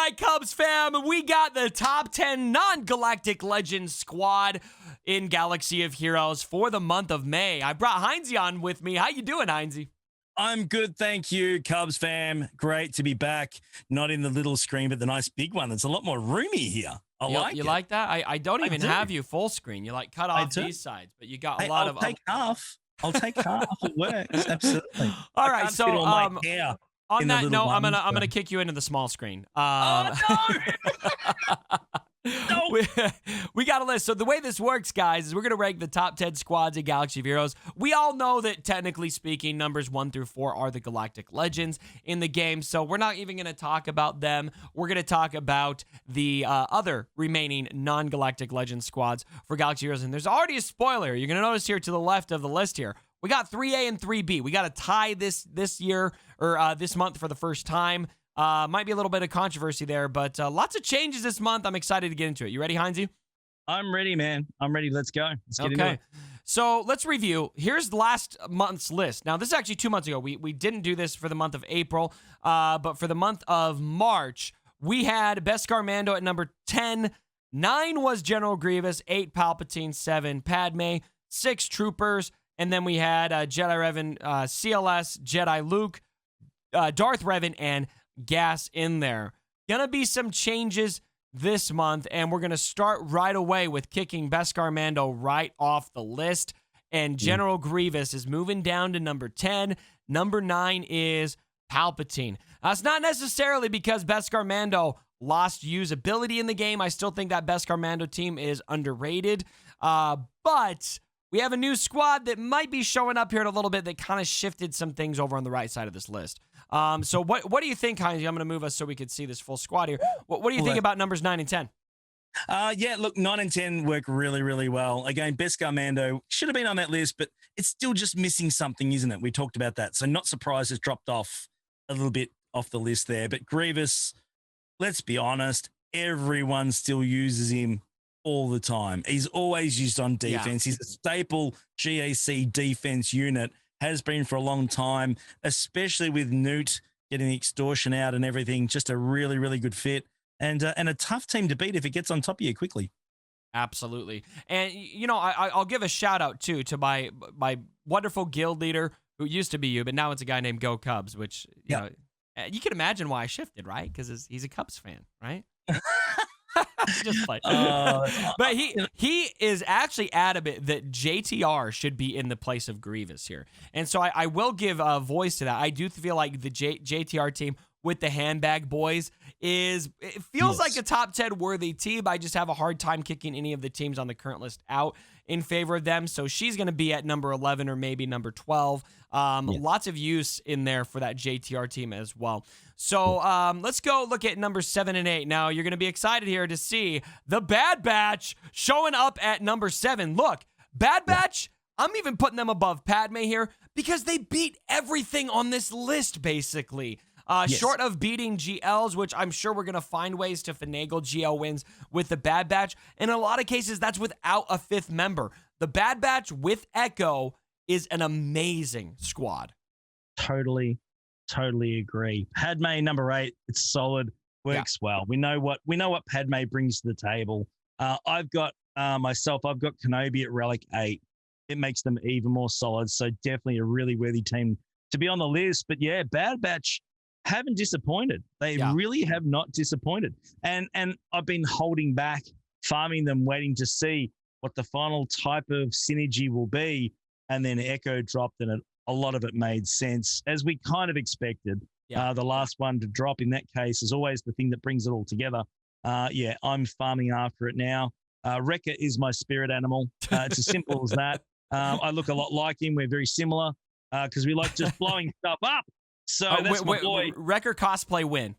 right, Cubs fam, we got the top 10 non-Galactic Legends squad in Galaxy of Heroes for the month of May. I brought Heinze on with me. How you doing, Heinze? I'm good, thank you, Cubs fam. Great to be back. Not in the little screen, but the nice big one. It's a lot more roomy here. You like that? I don't even have you full screen. You like cut off these sides, but you got a lot of. I'll take half. I'll take half. It works absolutely. All right, so all my hair on that note, I'm gonna kick you into the small screen. Oh no! No. We got a list. So the way this works, guys, is we're going to rank the top 10 squads in Galaxy of Heroes. We all know that, technically speaking, numbers 1 through 4 are the Galactic Legends in the game, so we're not even going to talk about them. We're going to talk about the other remaining non-Galactic Legends squads for Galaxy of Heroes, and there's already a spoiler. You're going to notice here to the left of the list here, we got 3A and 3B. We got to tie this year, or this month for the first time. Might be a little bit of controversy there, but lots of changes this month. I'm excited to get into it. You ready, Heinze? I'm ready, man. I'm ready. Let's go. Let's get into it. So let's review. Here's last month's list. Now, this is actually 2 months ago. We didn't do this for the month of April, but for the month of March, we had Beskar Mando at number 10. 9 was General Grievous. 8, Palpatine. 7, Padme. 6, Troopers. And then we had Jedi Revan, CLS, Jedi Luke, Darth Revan, and Gas in there. Gonna be some changes this month, and we're gonna start right away with kicking Beskar Mando right off the list, and General Grievous is moving down to number 10. Number 9 is Palpatine. It's not necessarily because Beskar Mando lost usability in the game. I still think that Beskar Mando team is underrated, but we have a new squad that might be showing up here in a little bit that kind of shifted some things over on the right side of this list. So what do you think, Heinze? I'm going to move us so we can see this full squad here. What do you think about numbers 9 and 10? Yeah, look, 9 and 10 work really, really well. Again, Beskar Mando should have been on that list, but it's still just missing something, isn't it? We talked about that. So not surprised it's dropped off a little bit off the list there. But Grievous, let's be honest, everyone still uses him all the time. He's always used on defense. Yeah. He's a staple GAC defense unit, has been for a long time, especially with Newt getting the extortion out and everything. Just a really, really good fit and a tough team to beat if it gets on top of you quickly. Absolutely. And, you know, I'll give a shout out, too, to my wonderful guild leader who used to be you, but now it's a guy named Go Cubs, which, you know, you can imagine why I shifted, right? Because he's a Cubs fan, right? Just like, but he is actually adamant that JTR should be in the place of Grievous here, and so I will give a voice to that. I do feel like the JTR team with the handbag boys feels like a top 10 worthy team. I just have a hard time kicking any of the teams on the current list out in favor of them. So she's going to be at number 11 or maybe number 12. Lots of use in there for that JTR team as well. So let's go look at number 7 and 8. Now, you're going to be excited here to see the Bad Batch showing up at number 7. Look, Bad Batch, I'm even putting them above Padme here because they beat everything on this list, basically. Short of beating GLs, which I'm sure we're going to find ways to finagle GL wins with the Bad Batch. In a lot of cases, that's without a 5th member. The Bad Batch with Echo is an amazing squad. Totally agree. Padme, number 8, it's solid, works well. We know what Padme brings to the table. I've got Kenobi at Relic 8. It makes them even more solid, so definitely a really worthy team to be on the list. But yeah, Bad Batch haven't disappointed. They really have not disappointed. And I've been holding back, farming them, waiting to see what the final type of synergy will be. And then Echo dropped, and a lot of it made sense, as we kind of expected. The last one to drop in that case is always the thing that brings it all together. I'm farming after it now. Wrecker is my spirit animal. It's as simple as that. I look a lot like him. We're very similar because we like just blowing stuff up. So that's my boy. Wrecker cosplay win.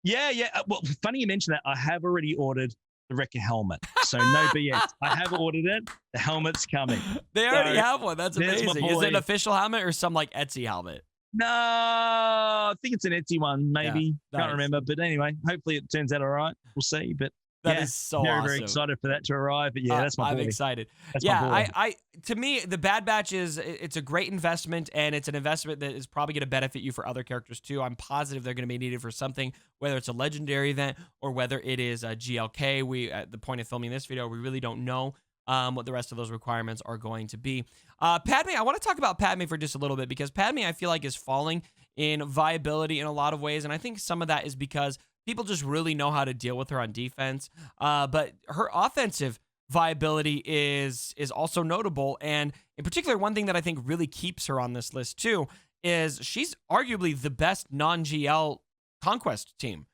Yeah. Well, funny you mention that. I have already ordered the Wrecker helmet. So no BS. I have ordered it. The helmet's coming. They already have one. That's amazing. Is it an official helmet or some like Etsy helmet? No, I think it's an Etsy one, maybe. Yeah, Can't remember. But anyway, hopefully it turns out all right. We'll see. But That is so very, very awesome. excited for that to arrive. But yeah, that's my I'm boy. excited. That's my Yeah, boy. to me, the Bad Batch it's a great investment, and it's an investment that is probably going to benefit you for other characters too. I'm positive they're going to be needed for something, whether it's a legendary event or whether it is a GLK. We, at the point of filming this video, we really don't know what the rest of those requirements are going to be. Padme, I want to talk about Padme for just a little bit, because Padme, I feel like, is falling in viability in a lot of ways, and I think some of that is because people just really know how to deal with her on defense. But her offensive viability is also notable. And in particular, one thing that I think really keeps her on this list too is she's arguably the best non-GL conquest team.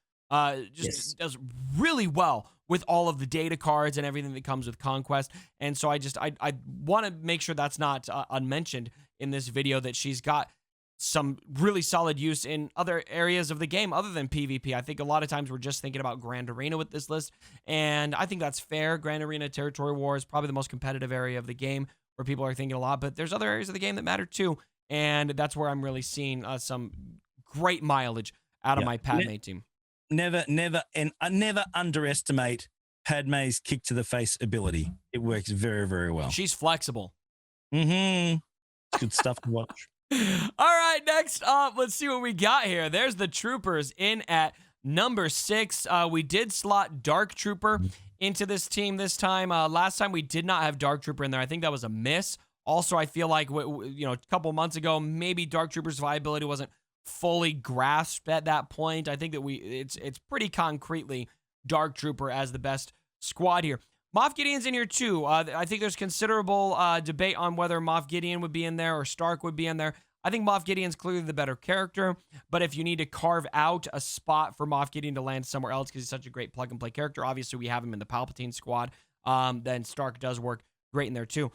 Just does really well with all of the data cards and everything that comes with conquest. And so I want to make sure that's not unmentioned in this video, that she's got some really solid use in other areas of the game other than PvP. I think a lot of times we're just thinking about Grand Arena with this list, and I think that's fair. Grand Arena Territory War is probably the most competitive area of the game where people are thinking a lot, but there's other areas of the game that matter too, and that's where I'm really seeing some great mileage out of my Padme team. Never underestimate Padme's kick to the face ability. It works very, very well. She's flexible. It's good stuff to watch. All right, next up, let's see what we got here. There's the Troopers in at number 6. We did slot Dark Trooper into this team this time. Last time we did not have Dark Trooper in there. I think that was a miss. Also, I feel like a couple months ago, maybe Dark Trooper's viability wasn't fully grasped at that point. I think that it's pretty concretely Dark Trooper as the best squad here. Moff Gideon's in here too. I think there's considerable debate on whether Moff Gideon would be in there or Stark would be in there. I think Moff Gideon's clearly the better character, but if you need to carve out a spot for Moff Gideon to land somewhere else because he's such a great plug-and-play character, obviously we have him in the Palpatine squad, then Stark does work great in there too.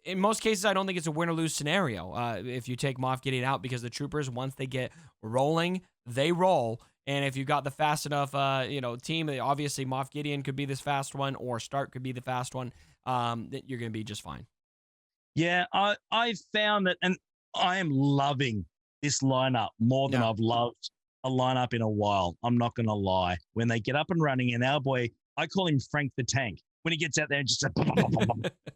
In most cases, I don't think it's a win-or-lose scenario if you take Moff Gideon out, because the Troopers, once they get rolling, they roll. And if you've got the fast enough, team, obviously Moff Gideon could be this fast one, or Stark could be the fast one. That you're going to be just fine. Yeah, I've found that, and I am loving this lineup more than I've loved a lineup in a while. I'm not going to lie. When they get up and running, and our boy, I call him Frank the Tank. When he gets out there and just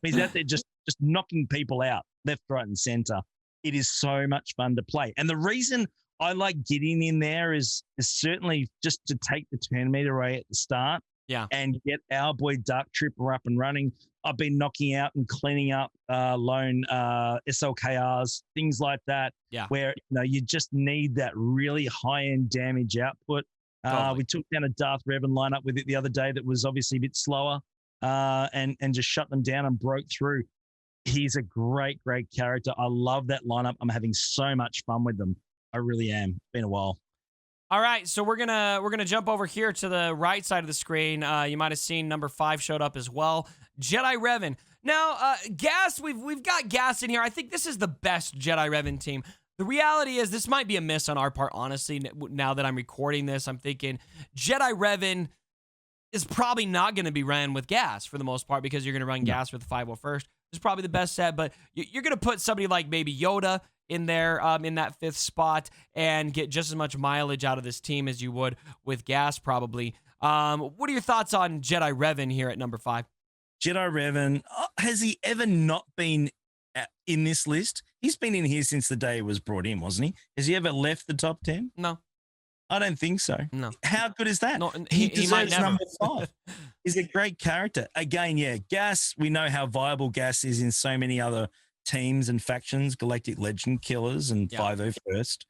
he's out there just knocking people out left, right, and center. It is so much fun to play. And the reason I like getting in there is certainly just to take the turn meter away at the start. Yeah. And get our boy Dark Trooper up and running. I've been knocking out and cleaning up lone SLKRs, things like that. Yeah. Where you just need that really high-end damage output. Totally. We took down a Darth Revan lineup with it the other day that was obviously a bit slower, and just shut them down and broke through. He's a great, great character. I love that lineup. I'm having so much fun with them. I really am. It's been a while. All right, so we're gonna jump over here to the right side of the screen. You might have seen number 5 showed up as well. Jedi Revan. Now, Gas, we've got Gas in here. I think this is the best Jedi Revan team. The reality is this might be a miss on our part, honestly. Now that I'm recording this, I'm thinking Jedi Revan is probably not going to be ran with Gas for the most part, because you're going to run Gas with 501st. It's probably the best set, but you're going to put somebody like maybe Yoda in there in that 5th spot and get just as much mileage out of this team as you would with Gas probably. What are your thoughts on Jedi Revan here at number 5? Jedi Revan, has he ever not been in this list? He's been in here since the day he was brought in, wasn't he? Has he ever left the top 10? No. I don't think so. No. How good is that? No, he might deserves never. number 5. He's a great character. Again, Gas, we know how viable Gas is in so many other teams and factions, Galactic Legend Killers and 501st.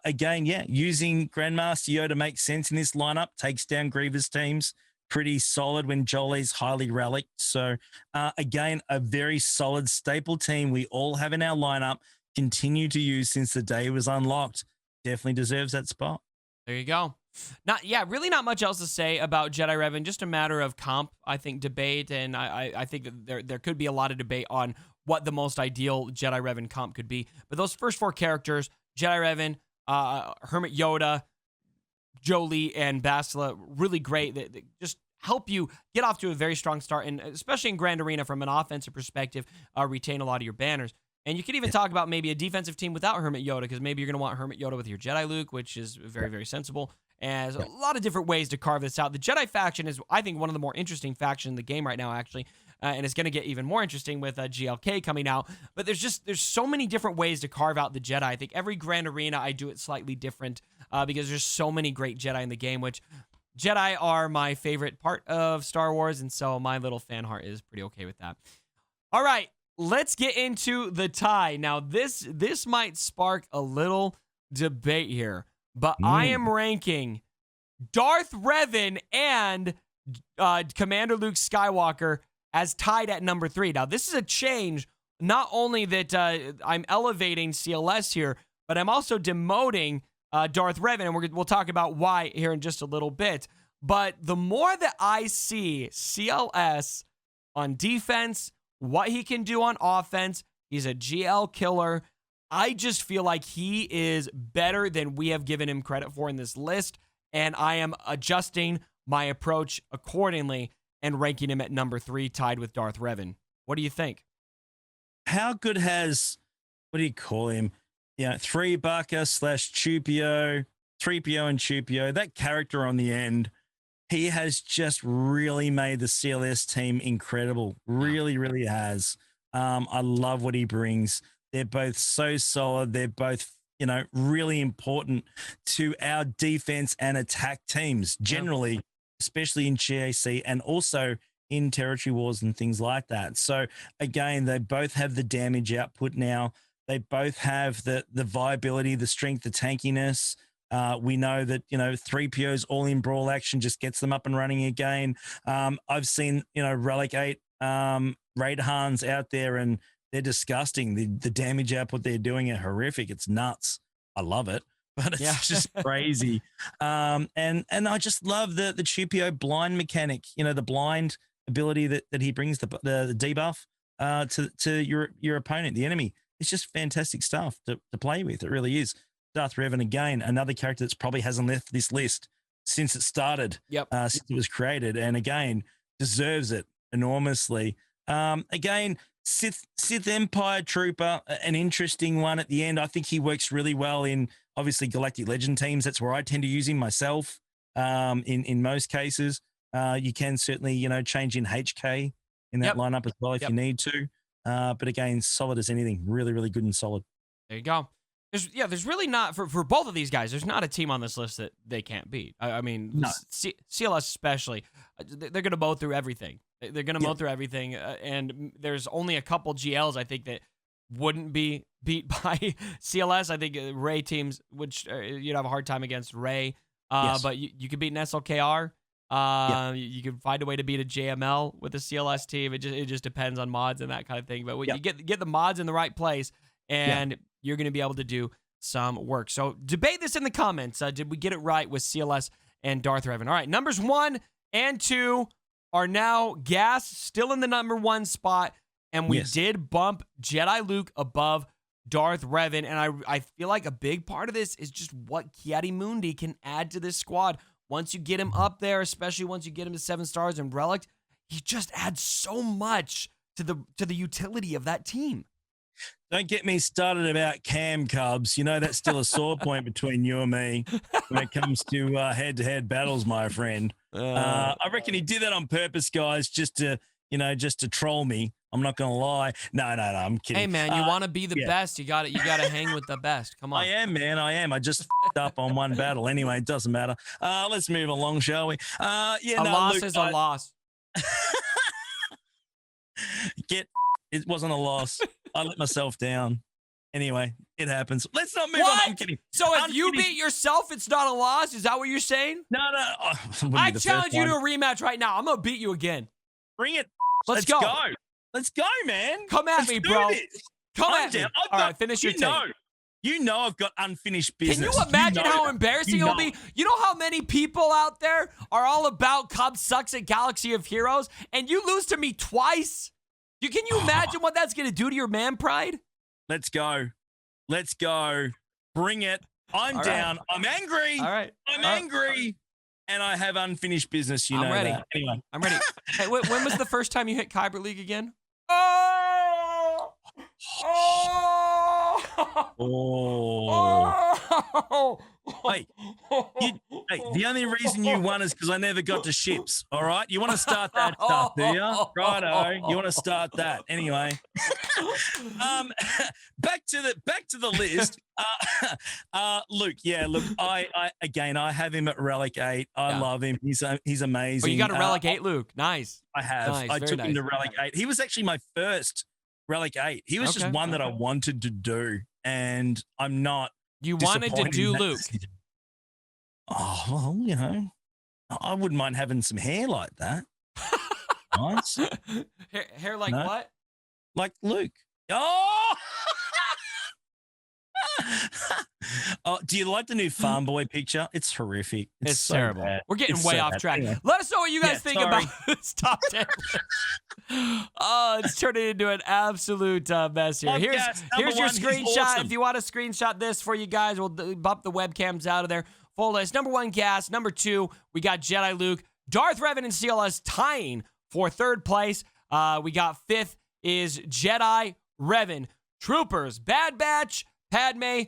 Again, using Grandmaster Yoda makes sense in this lineup, takes down Grievous teams. Pretty solid when Jolie's highly relicked. So, again, a very solid staple team we all have in our lineup, continue to use since the day it was unlocked. Definitely deserves that spot. There you go. Really not much else to say about Jedi Revan. Just a matter of comp, I think, debate, and I think that there could be a lot of debate on what the most ideal Jedi Revan comp could be. But those first 4 characters, Jedi Revan, Hermit Yoda, Jolee, and Bastila, really great. They just help you get off to a very strong start, and especially in Grand Arena from an offensive perspective, retain a lot of your banners. And you could even talk about maybe a defensive team without Hermit Yoda, because maybe you're going to want Hermit Yoda with your Jedi Luke, which is very, very sensible. And there's a lot of different ways to carve this out. The Jedi faction is, I think, one of the more interesting factions in the game right now, actually. And it's going to get even more interesting with GLK coming out. But there's so many different ways to carve out the Jedi. I think every Grand Arena, I do it slightly different because there's so many great Jedi in the game, which Jedi are my favorite part of Star Wars. And so my little fan heart is pretty okay with that. All right, let's get into the tie. Now, this might spark a little debate here, but I am ranking Darth Revan and Commander Luke Skywalker as tied at number 3. Now, this is a change, not only that I'm elevating CLS here, but I'm also demoting Darth Revan, and we'll talk about why here in just a little bit. But the more that I see CLS on defense, what he can do on offense, he's a GL killer. I just feel like he is better than we have given him credit for in this list, and I am adjusting my approach accordingly and ranking him at number 3, tied with Darth Revan. What do you think? How good has, what do you call him? 3-Bucker/Chupio, 3PO and Chupio, that character on the end, he has just really made the CLS team incredible. Really, really has. I love what he brings. They're both so solid. They're both, really important to our defense and attack teams generally, especially in GAC and also in territory wars and things like that. So again, they both have the damage output now. They both have the viability, the strength, the tankiness. We know that, 3PO's all-in brawl action just gets them up and running again. I've seen, Relic 8 Raidhans out there, and they're disgusting. The damage output they're doing are horrific. It's nuts. I love it, but it's just crazy. And I just love the Chupio blind mechanic, the blind ability that he brings, the debuff to your opponent, the enemy. It's just fantastic stuff to play with. It really is. Darth Revan, again, another character that's probably hasn't left this list since it started, since it was created, and again, deserves it enormously. Again, Sith Empire Trooper, an interesting one at the end. I think he works really well in, obviously, Galactic Legend teams. That's where I tend to use him myself in most cases. You can certainly, change in HK in that lineup as well if you need to. But again, solid as anything. Really, really good and solid. There you go. There's really not, for both of these guys, there's not a team on this list that they can't beat. I mean, no. CLS especially, they're going to mow through everything. They're going to mow through everything, and there's only a couple GLs, I think, that wouldn't be beat by CLS. I think Ray teams, which you'd have a hard time against Ray, but you could beat an SLKR. You can find a way to beat a JML with a CLS team. It just depends on mods and that kind of thing. But you get the mods in the right place, and you're going to be able to do some work. So debate this in the comments. Did we get it right with CLS and Darth Revan? All right, numbers 1 and 2 are now gas, still in the number 1 spot, and we did bump Jedi Luke above Darth Revan, and I feel like a big part of this is just what Ki-Adi-Mundi can add to this squad. Once you get him up there, especially once you get him to 7 stars and Relic, he just adds so much to the utility of that team. Don't get me started about Cam Cubs. That's still a sore point between you and me when it comes to head-to-head battles, my friend. I reckon he did that on purpose, guys, just to troll me. I'm not gonna lie. No, I'm kidding. Hey man, you want to be the best? You got to hang with the best. Come on. I am, man. I am. I just f***ed up on one battle. Anyway, it doesn't matter. Let's move along, shall we? Loss is a loss. It wasn't a loss. I let myself down. Anyway, it happens. Let's not move on. I'm kidding. So if you beat yourself, it's not a loss? Is that what you're saying? No. I challenge you to a rematch right now. I'm going to beat you again. Bring it. Let's go. Let's go, man. Come at me, bro. Come at me. All right, finish your take. I've got unfinished business. Can you imagine how embarrassing it'll be? You know how many people out there are all about Cubs sucks at Galaxy of Heroes, and you lose to me twice? Can you imagine what that's going to do to your man pride? Let's go. Bring it. I'm down. Right. I'm angry. All right. I'm angry. And I have unfinished business. I'm ready. That. Anyway. I'm ready. Hey, when was the first time you hit Kyber League again? Oh! Hey, hey, the only reason you won is because I never got to ships. All right, you want to start that stuff, do you? Righto, you want to start that anyway. um, back to the list. Luke, yeah, look, I have him at Relic 8. I love him. He's amazing. Oh, you got a Relic 8, Luke. Nice. I have. Nice, I took him to Relic 8. He was actually my first Relic 8. He was just one that I wanted to do, and I'm not. You wanted to do Luke. Decision. Oh, well, you know, I wouldn't mind having some hair like that. Nice. Hair like what? Like Luke. Oh! Oh, do you like the new Farm Boy picture? It's horrific. It's so terrible. bad. We're getting way off track. Anyway. Let us know what you guys think about this top 10. Oh, it's turning into an absolute mess here. Here's your screenshot. Awesome. If you want to screenshot this for you guys, we'll bump the webcams out of there. Full list. Number 1, Gas. Number 2, we got Jedi Luke. Darth Revan and CLS tying for 3rd place. We got 5th is Jedi Revan. Troopers, Bad Batch, Padme,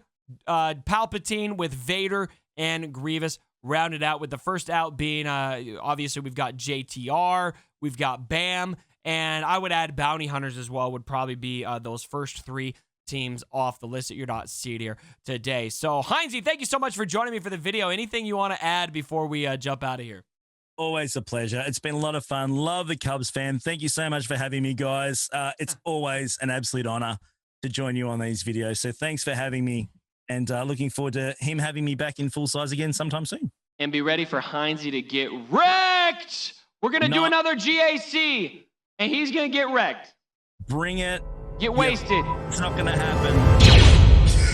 Palpatine with Vader and Grievous, rounded out with the first out being, obviously, we've got JTR, we've got BAM, and I would add Bounty Hunters as well, would probably be those first 3 teams off the list that you're not seeing here today. So, Heinzie, thank you so much for joining me for the video. Anything you want to add before we jump out of here? Always a pleasure. It's been a lot of fun. Love the Cubs fan. Thank you so much for having me, guys. It's always an absolute honor to join you on these videos. So thanks for having me, and looking forward to him having me back in full size again sometime soon. And be ready for Heinzie to get wrecked. We're going to do another GAC, and he's going to get wrecked. Bring it. Get wasted. It's not going to happen.